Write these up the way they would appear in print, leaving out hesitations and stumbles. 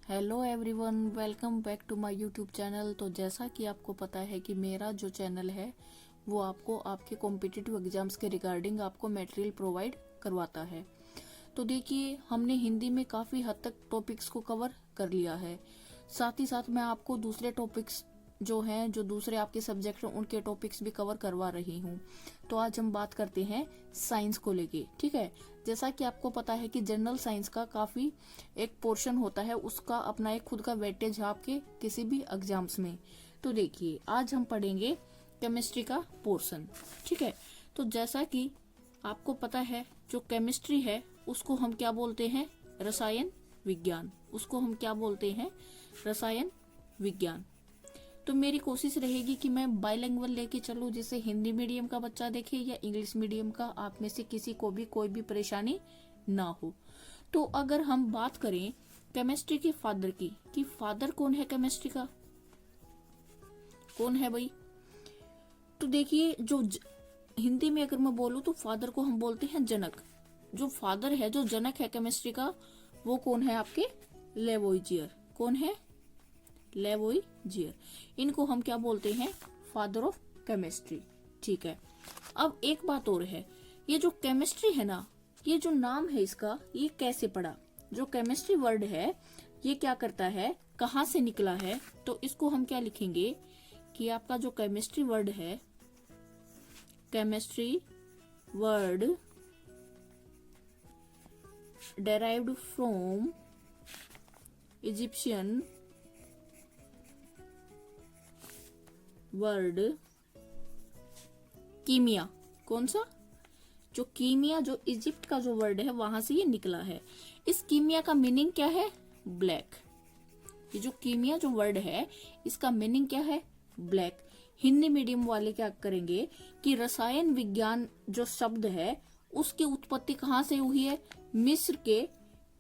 Hello everyone, welcome back to my YouTube channel. तो जैसा कि आपको पता है कि मेरा जो चैनल है वो आपको आपके कॉम्पिटिटिव एग्जाम्स के रिगार्डिंग आपको मटेरियल प्रोवाइड करवाता है। तो देखिए, हमने हिंदी में काफ़ी हद तक टॉपिक्स को कवर कर लिया है। साथ ही साथ मैं आपको दूसरे टॉपिक्स जो हैं, जो दूसरे आपके सब्जेक्ट हैं, उनके टॉपिक्स भी कवर करवा रही हूँ। तो आज हम बात करते हैं साइंस को लेके। ठीक है, जैसा कि आपको पता है कि जनरल साइंस का काफ़ी एक पोर्शन होता है, उसका अपना एक खुद का वेटेज है आपके किसी भी एग्जाम्स में। तो देखिए, आज हम पढ़ेंगे केमिस्ट्री का पोर्शन। ठीक है, तो जैसा कि आपको पता है, जो केमिस्ट्री है उसको हम क्या बोलते हैं? रसायन विज्ञान। उसको हम क्या बोलते हैं? रसायन विज्ञान। तो मेरी कोशिश रहेगी कि मैं बाइलिंगुअल लेके चलूं, जिससे हिंदी मीडियम का बच्चा देखे या इंग्लिश मीडियम का, आप में से किसी को भी कोई भी परेशानी ना हो। तो अगर हम बात करें केमिस्ट्री के फादर की, कि फादर कौन है केमिस्ट्री का? कौन है भाई? तो देखिए, हिंदी में अगर मैं बोलूं तो फादर को हम बोलते हैं जनक। जो फादर है, जो जनक है केमिस्ट्री का, वो कौन है आपके? लेवोइजियर। कौन है? लेवोइजियर। इनको हम क्या बोलते हैं? Father of chemistry. ठीक है, अब एक बात और है, ये जो केमिस्ट्री है ना, ये जो नाम है इसका, ये कैसे पड़ा? जो केमिस्ट्री वर्ड है ये क्या करता है, कहाँ से निकला है? तो इसको हम क्या लिखेंगे कि आपका जो केमिस्ट्री वर्ड है, chemistry word derived from Egyptian word कीमिया। कौन सा? जो कीमिया, जो इजिप्ट का जो वर्ड है वहां से ये निकला है। इस कीमिया का मीनिंग क्या है? ब्लैक। ये जो कीमिया जो वर्ड है, इसका मीनिंग क्या है? ब्लैक। हिंदी मीडियम वाले क्या करेंगे कि रसायन विज्ञान जो शब्द है उसकी उत्पत्ति कहाँ से हुई है? मिस्र के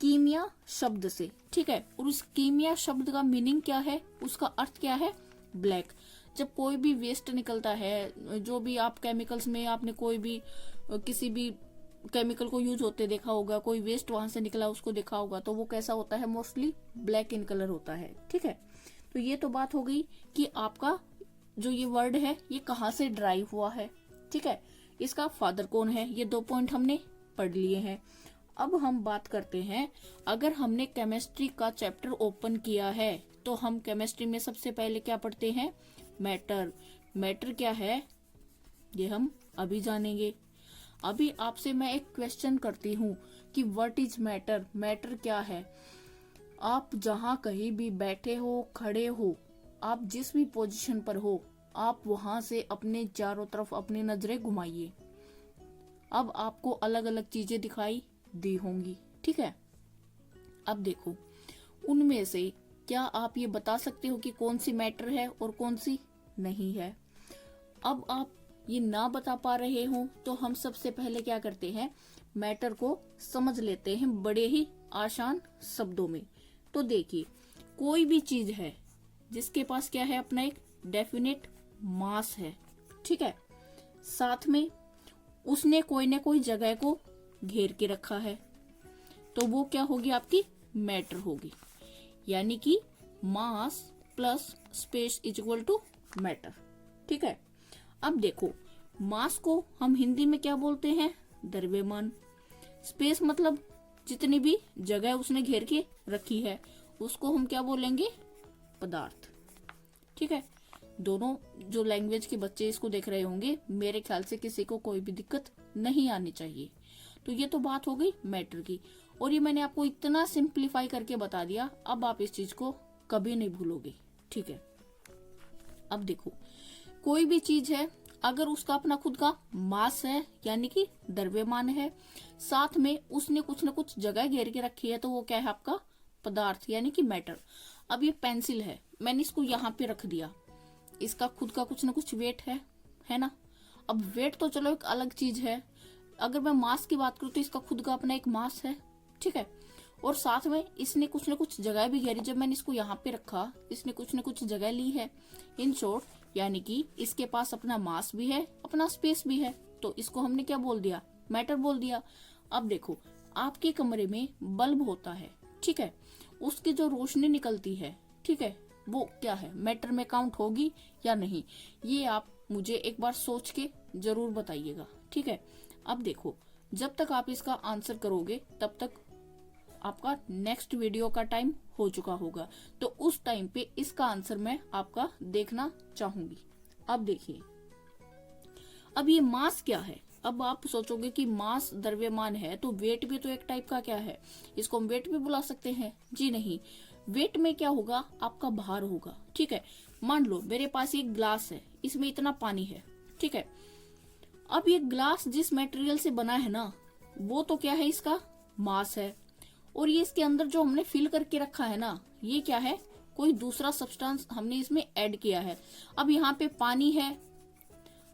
कीमिया शब्द से। ठीक है, और उस कीमिया शब्द का मीनिंग क्या है? उसका अर्थ क्या है? ब्लैक। जब कोई भी वेस्ट निकलता है, जो भी आप केमिकल्स में आपने कोई भी किसी भी केमिकल को यूज होते देखा होगा, कोई वेस्ट वहां से निकला उसको देखा होगा, तो वो कैसा होता है? मोस्टली ब्लैक इन कलर होता है। ठीक है, तो ये तो बात हो गई कि आपका जो ये वर्ड है ये कहाँ से ड्राइव हुआ है। ठीक है, इसका फादर कौन है, ये 2 पॉइंट हमने पढ़ लिए हैं। अब हम बात करते हैं, अगर हमने केमिस्ट्री का चैप्टर ओपन किया है तो हम केमिस्ट्री में सबसे पहले क्या पढ़ते हैं? मैटर। मैटर क्या है ये हम अभी जानेंगे। अभी आपसे मैं एक क्वेश्चन करती हूँ कि व्हाट इज मैटर? मैटर क्या है? आप जहाँ कहीं भी बैठे हो, खड़े हो, आप जिस भी पोजीशन पर हो, आप वहां से अपने चारों तरफ अपनी नजरें घुमाइए। अब आपको अलग अलग चीजें दिखाई दी होंगी। ठीक है, अब देखो, उनमें से क्या आप ये बता सकते हो कि कौन सी मैटर है और कौन सी नहीं है? अब आप ये ना बता पा रहे हो तो हम सबसे पहले क्या करते हैं, मैटर को समझ लेते हैं बड़े ही आसान शब्दों में। तो देखिए, कोई भी चीज है जिसके पास क्या है, अपना एक डेफिनेट मास है। ठीक है, साथ में उसने कोई न कोई जगह को घेर के रखा है, तो वो क्या होगी? आपकी मैटर होगी। यानी कि mass plus space is equal to matter. ठीक है, अब देखो, मास को हम हिंदी में क्या बोलते हैं? द्रव्यमान। स्पेस मतलब जितनी भी जगह उसने घेर के रखी है उसको हम क्या बोलेंगे? पदार्थ। ठीक है, दोनों जो लैंग्वेज के बच्चे इसको देख रहे होंगे, मेरे ख्याल से किसी को कोई भी दिक्कत नहीं आनी चाहिए। तो ये तो बात हो गई मैटर की, और ये मैंने आपको इतना सिंप्लीफाई करके बता दिया, अब आप इस चीज को कभी नहीं भूलोगे। ठीक है, अब देखो, कोई भी चीज है, अगर उसका अपना खुद का मास है यानी कि द्रव्यमान है, साथ में उसने कुछ न कुछ जगह घेर के रखी है, तो वो क्या है? आपका पदार्थ यानी कि मैटर। अब ये पेंसिल है, मैंने इसको यहाँ पे रख दिया, इसका खुद का कुछ न कुछ वेट है ना? अब वेट तो चलो एक अलग चीज है, अगर मैं मास की बात करूँ तो इसका खुद का अपना एक मास है। ठीक है, और साथ में इसने कुछ न कुछ जगह भी घेरी, जब मैंने इसको यहाँ पे रखा इसने कुछ न कुछ जगह ली है। इन शॉर्ट, यानी कि इसके पास अपना मास भी है, अपना स्पेस भी है, तो इसको हमने क्या बोल दिया? मैटर बोल दिया। अब देखो, आपके कमरे में बल्ब होता है, ठीक है, उसकी जो रोशनी निकलती है, ठीक है, वो क्या है, मैटर में काउंट होगी या नहीं, ये आप मुझे एक बार सोच के जरूर बताइएगा, ठीक है। अब देखो, जब तक आप इसका आंसर करोगे तब तक आपका नेक्स्ट वीडियो का टाइम हो चुका होगा, तो उस टाइम पे इसका आंसर मैं आपका देखना चाहूंगी। अब देखिए, अब ये मास क्या है। अब आप सोचोगे कि मास द्रव्यमान है, तो वेट भी तो एक टाइप का क्या है, इसको हम वेट भी बुला सकते हैं। जी नहीं, वेट में क्या होगा, आपका भार होगा, ठीक है। मान लो मेरे पास एक ग्लास है, इसमें इतना पानी है, ठीक है। अब ये ग्लास जिस मटेरियल से बना है ना, वो तो क्या है, इसका मास है। और ये इसके अंदर जो हमने फिल करके रखा है ना, ये क्या है, कोई दूसरा सब्सटेंस हमने इसमें ऐड किया है। अब यहाँ पे पानी है,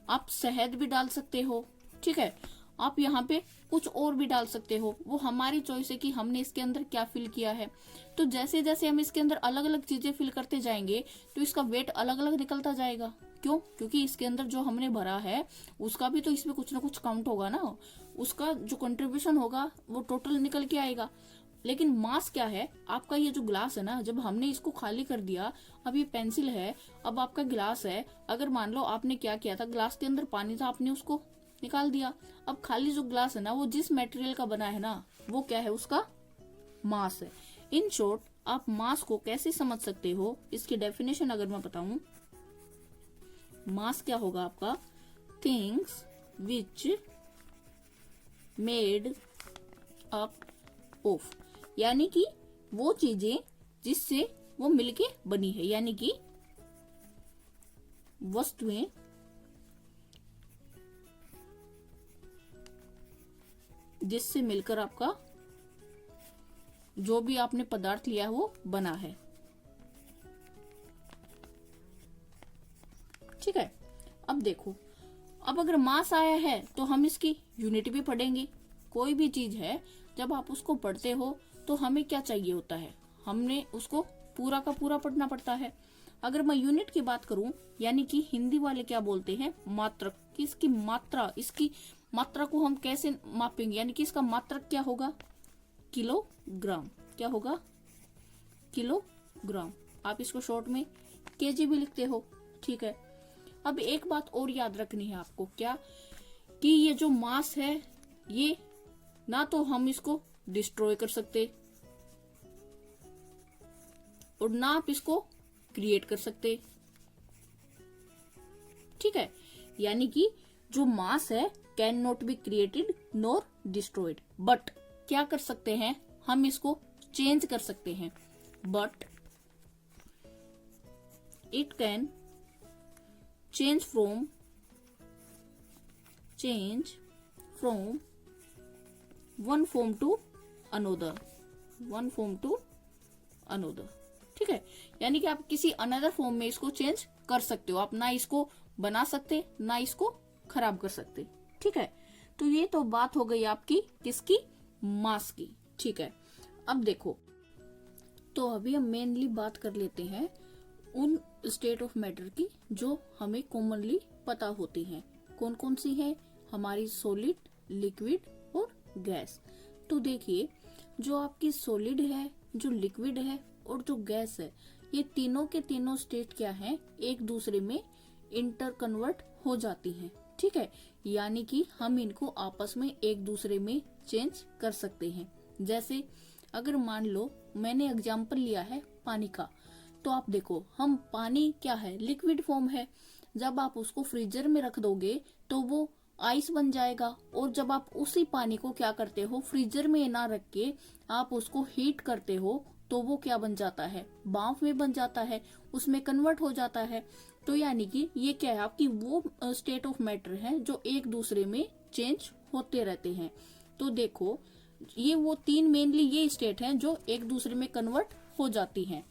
आप शहद भी डाल सकते हो, ठीक है, आप यहाँ पे कुछ और भी डाल सकते हो, वो हमारी चॉइस है कि हमने इसके अंदर क्या फिल किया है। तो जैसे जैसे हम इसके अंदर अलग अलग चीजें फिल करते जाएंगे तो इसका वेट अलग अलग निकलता जाएगा। क्यों? क्योंकि इसके अंदर जो हमने भरा है उसका भी तो इसमें कुछ ना कुछ काउंट होगा ना, उसका जो कंट्रीब्यूशन होगा वो टोटल निकल के आएगा। लेकिन मास क्या है, आपका ये जो ग्लास है ना, जब हमने इसको खाली कर दिया, अब ये पेंसिल है, अब आपका ग्लास है, अगर मान लो आपने क्या किया था, ग्लास के अंदर पानी था, आपने उसको निकाल दिया, अब खाली जो ग्लास है ना, वो जिस मटेरियल का बना है ना, वो क्या है, उसका मास है। इन शॉर्ट, आप मास को कैसे समझ सकते हो, इसकी डेफिनेशन अगर मैं बताऊं, मास क्या होगा आपका, things which made up of, यानी कि वो चीजें जिससे वो मिलके बनी है, यानी कि वस्तुएं जिससे मिलकर आपका जो भी आपने पदार्थ लिया है वो बना है, ठीक है। अब देखो, अब अगर मास आया है तो हम इसकी यूनिट भी पढ़ेंगे। कोई भी चीज है, जब आप उसको पढ़ते हो तो हमें क्या चाहिए होता है, हमने उसको पूरा का पूरा पढ़ना पड़ता है। अगर मैं यूनिट की बात करूं, यानी कि हिंदी वाले क्या बोलते हैं, मात्रक, कि इसकी मात्रा को हम कैसे मापेंगे, यानी कि इसका मात्रक क्या होगा, किलोग्राम। क्या होगा, किलोग्राम। आप इसको शॉर्ट में केजी भी लिखते हो, ठीक है। अब एक बात और याद रखनी है आपको, क्या, कि ये जो मास है, ये ना तो हम इसको डिस्ट्रॉय कर सकते और ना आप इसको क्रिएट कर सकते, ठीक है। यानी कि जो मास है can not be created nor destroyed, but क्या कर सकते हैं, हम इसको चेंज कर सकते हैं, but it can change from one form to another, ठीक है। यानी कि आप किसी अनदर फॉर्म में इसको चेंज कर सकते हो, आप ना इसको बना सकते ना इसको खराब कर सकते, ठीक है। तो ये तो बात हो गई आपकी किसकी, मास की, ठीक है। अब देखो, तो अभी हम मेनली बात कर लेते हैं उन स्टेट ऑफ मैटर की जो हमें कॉमनली पता होती हैं। कौन कौन सी है, हमारी सॉलिड, लिक्विड और गैस। तो देखिए, जो आपकी सॉलिड है, जो लिक्विड है और जो गैस है, ये तीनों के तीनों स्टेट क्या है, एक दूसरे में इंटर कन्वर्ट हो जाती हैं, ठीक है। यानी कि हम इनको आपस में एक दूसरे में चेंज कर सकते हैं। जैसे अगर मान लो मैंने एग्जाम्पल लिया है पानी का, तो आप देखो, हम पानी क्या है, लिक्विड फॉर्म है, जब आप उसको फ्रीजर में रख दोगे तो वो आइस बन जाएगा। और जब आप उसी पानी को क्या करते हो, फ्रीजर में ना रख के आप उसको हीट करते हो, तो वो क्या बन जाता है, भाप में बन जाता है, उसमें कन्वर्ट हो जाता है। तो यानी कि ये क्या है, आपकी वो स्टेट ऑफ मैटर है जो एक दूसरे में चेंज होते रहते हैं। तो देखो, ये वो तीन मेनली ये स्टेट हैं जो एक दूसरे में कन्वर्ट हो जाती हैं।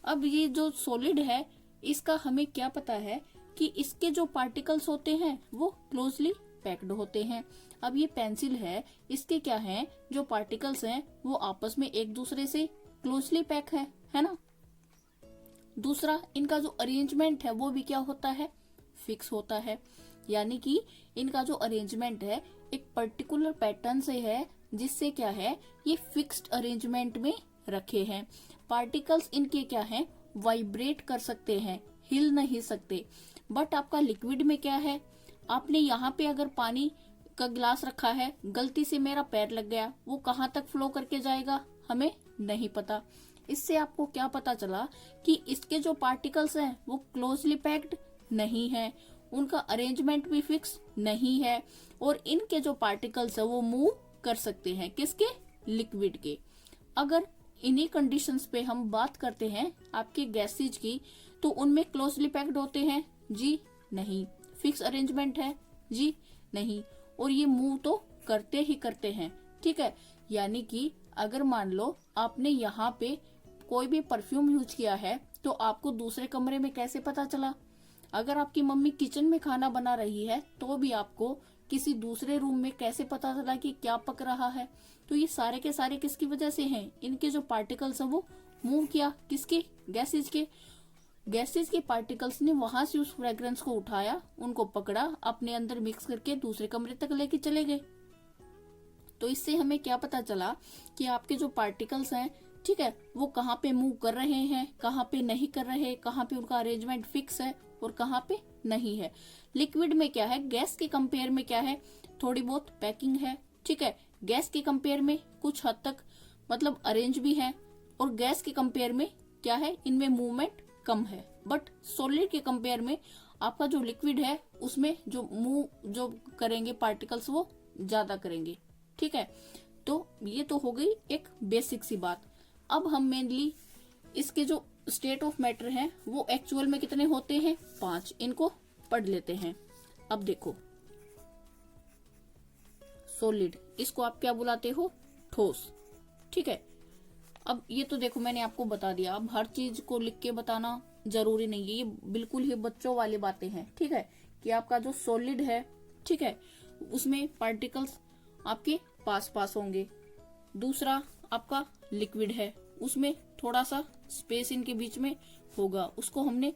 अब ये जो सॉलिड है, इसका हमें क्या पता है कि इसके जो पार्टिकल्स होते हैं वो क्लोजली पैक्ड होते हैं। अब ये पेंसिल है, इसके क्या हैं, जो पार्टिकल्स हैं वो आपस में एक दूसरे से क्लोजली पैक है ना। दूसरा, इनका जो अरेंजमेंट है वो भी क्या होता है, फिक्स होता है। यानी कि इनका जो अरेंजमेंट है एक पर्टिकुलर पैटर्न से है, जिससे क्या है, ये फिक्स्ड अरेंजमेंट में रखे हैं। पार्टिकल्स इनके क्या हैं, वाइब्रेट कर सकते हैं, हिल नहीं सकते। बट आपका लिक्विड में क्या है, आपने यहाँ पे अगर पानी का गिलास रखा है, गलती से मेरा पैर लग गया, वो कहाँ तक फ्लो करके जाएगा हमें नहीं पता। इससे आपको क्या पता चला कि इसके जो पार्टिकल्स हैं वो क्लोजली पैक्ड नहीं है, उनका अरेंजमेंट भी फिक्स नहीं है, और इनके जो पार्टिकल्स है वो मूव कर सकते हैं, किसके, लिक्विड के। अगर इन्हीं कंडीशंस पे हम बात करते हैं आपके गैसेज की, तो उनमें क्लोजली पैक्ड होते हैं, जी नहीं। फिक्स अरेंजमेंट है, जी नहीं। और ये मूव तो करते ही करते हैं, ठीक है। यानी कि अगर मान लो आपने यहाँ पे कोई भी परफ्यूम यूज किया है, तो आपको दूसरे कमरे में कैसे पता चला। अगर आपकी मम्मी किचन में खाना बना रही है, तो भी आपको किसी दूसरे रूम में कैसे पता चला कि क्या पक रहा है। तो ये सारे के सारे किसकी वजह से हैं, इनके जो पार्टिकल्स है वो मूव किया, किसके, गैसेज के। गैसेज के पार्टिकल्स ने वहां से उस फ्रेग्रेंस को उठाया, उनको पकड़ा, अपने अंदर मिक्स करके दूसरे कमरे तक लेके चले गए। तो इससे हमें क्या पता चला कि आपके जो पार्टिकल्स हैं, ठीक है, वो कहाँ पे मूव कर रहे हैं, कहाँ पे नहीं कर रहे, कहाँ पे उनका अरेंजमेंट फिक्स है और कहाँ पे नहीं है। लिक्विड में क्या है, गैस के कंपेयर में क्या है, थोड़ी बहुत पैकिंग है, ठीक है। गैस के कंपेयर में कुछ हद तक मतलब अरेंज भी है, और गैस के कंपेयर में क्या है, इनमें मूवमेंट कम है। बट सॉलिड के कंपेयर में आपका जो लिक्विड है उसमें जो मूव जो करेंगे पार्टिकल्स वो ज्यादा करेंगे, ठीक है। तो ये तो हो गई एक बेसिक सी बात। अब हम मेनली इसके जो स्टेट ऑफ मैटर हैं वो एक्चुअल में कितने होते हैं, 5, इनको पढ़ लेते हैं। अब देखो, सॉलिड, इसको आप क्या बुलाते हो, ठोस, ठीक है। अब ये तो देखो मैंने आपको बता दिया, अब हर चीज को लिख के बताना जरूरी नहीं है, ये बिल्कुल ही बच्चों वाली बातें हैं, ठीक है। कि आपका जो सॉलिड है, ठीक है, उसमें पार्टिकल्स आपके पास पास होंगे। दूसरा आपका लिक्विड है, उसमें थोड़ा सा स्पेस इनके बीच में होगा, उसको हमने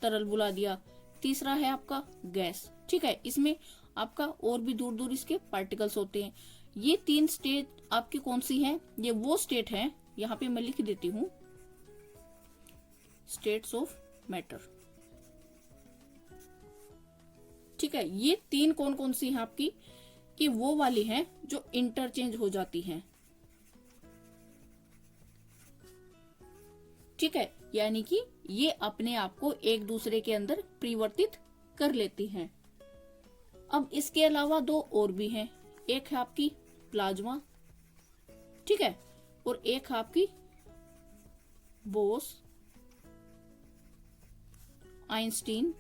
तरल बुला दिया। तीसरा है आपका गैस, ठीक है, इसमें आपका और भी दूर दूर इसके पार्टिकल्स होते हैं। ये 3 स्टेट आपकी कौन सी हैं, ये वो स्टेट हैं, यहाँ पे मैं लिख देती हूँ, स्टेट्स ऑफ मैटर, ठीक है। ये 3 कौन कौन सी हैं आपकी, कि वो वाली हैं जो इंटरचेंज हो जाती हैं, ठीक है। यानी कि ये अपने आप को एक दूसरे के अंदर परिवर्तित कर लेती हैं। अब इसके अलावा 2 और भी हैं, एक है आपकी प्लाज्मा, ठीक है, और एक है आपकी बोस आइंस्टीन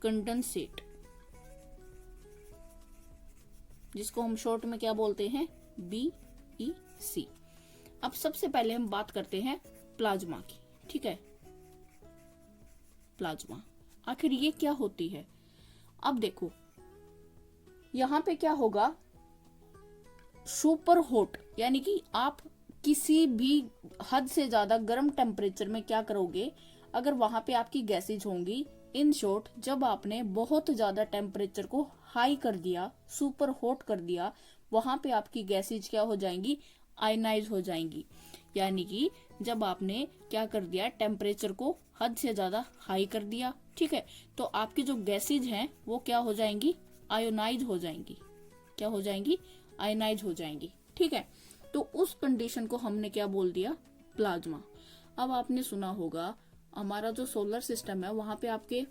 कंडेंसेट, जिसको हम शॉर्ट में क्या बोलते हैं, BEC। अब सबसे पहले हम बात करते हैं प्लाज्मा की, ठीक है। प्लाज्मा आखिर ये क्या होती है। अब देखो यहां पे क्या होगा, सुपर हॉट, यानी कि आप किसी भी हद से ज्यादा गर्म टेम्परेचर में क्या करोगे, अगर वहां पे आपकी गैसेज होंगी, इन शॉर्ट जब आपने बहुत ज्यादा टेम्परेचर को हाई कर दिया, सुपर हॉट कर दिया, वहां पे आपकी गैसेज क्या हो जाएंगी, आयनाइज हो जाएंगी। यानी कि जब आपने क्या कर दिया, टेम्परेचर को हद से ज्यादा हाई कर दिया, ठीक है, तो आपकी जो गैसेज हैं वो क्या हो जाएंगी, आयोनाइज हो जाएंगी। क्या हो जाएंगी, आयनाइज हो जाएंगी, ठीक है। तो उस कंडीशन को हमने क्या बोल दिया, प्लाज्मा। अब आपने सुना होगा हमारा जो सोलर सिस्टम है वहां पे आपके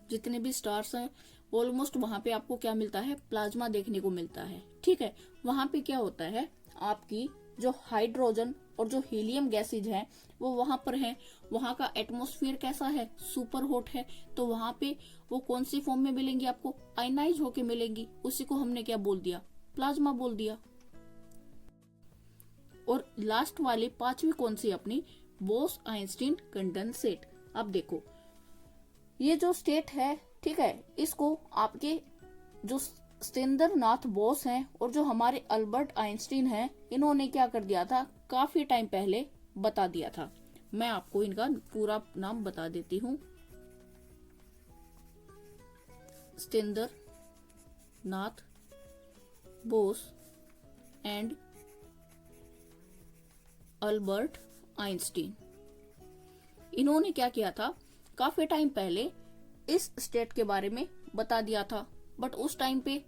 जितने भी स्टार्स हैं ऑलमोस्ट वहां पे आपको क्या मिलता है, प्लाज्मा देखने को मिलता है, ठीक है। वहां पे क्या होता है, आपकी जो हाइड्रोजन और जो हीलियम गैसेज है वो वहां पर है। वहां का एटमॉस्फेयर कैसा है, सुपर हॉट है, तो वहां पे वो कौन सी फॉर्म में मिलेंगी आपको, आयनाइज होके मिलेंगी। उसी को हमने क्या बोल दिया, प्लाज्मा बोल दिया। और लास्ट वाली 5वीं कौन सी अपनी, बोस आइंस्टीन कंडेंसेट। अब देखो ये जो स्टेट है, ठीक है, इसको आपके जो स्टेंद्रनाथ बोस हैं और जो हमारे अल्बर्ट आइंस्टीन हैं, इन्होंने क्या कर दिया था, काफी टाइम पहले बता दिया था। मैं आपको इनका पूरा नाम बता देती हूँ, स्टेंद्रनाथ बोस एंड अल्बर्ट आइंस्टीन। इन्होंने क्या किया था, काफी टाइम पहले इस स्टेट के बारे में बता दिया था, बट उस टाइम पे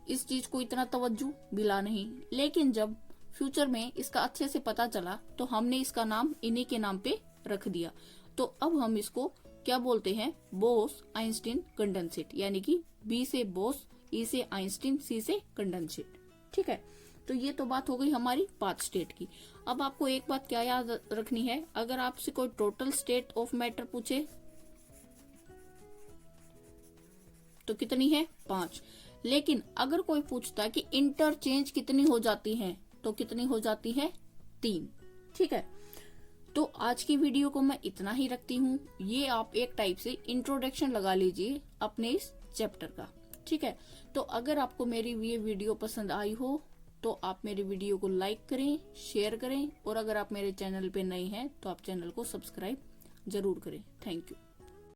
इस चीज को इतना तवज्जो मिला नहीं। लेकिन जब फ्यूचर में इसका अच्छे से पता चला तो हमने इसका नाम इन्हीं के नाम पे रख दिया। तो अब हम इसको क्या बोलते हैं, बोस आइंस्टीन कंडेंसेट, यानी कि बी से बोस, ई से आइंस्टीन, सी से कंडेंसेट। ठीक है, तो ये तो बात हो गई हमारी 5 स्टेट की। अब आपको एक बात क्या याद रखनी है, अगर आपसे कोई टोटल स्टेट ऑफ मैटर पूछे तो कितनी है, 5। लेकिन अगर कोई पूछता है कि इंटरचेंज कितनी हो जाती हैं, तो कितनी हो जाती है, 3। ठीक है, तो आज की वीडियो को मैं इतना ही रखती हूँ। ये आप एक टाइप से इंट्रोडक्शन लगा लीजिए अपने इस चैप्टर का। ठीक है, तो अगर आपको मेरी ये वीडियो पसंद आई हो तो आप मेरी वीडियो को लाइक करें, शेयर करें, और अगर आप मेरे चैनल पे नए हैं तो आप चैनल को सब्सक्राइब जरूर करें। Thank you.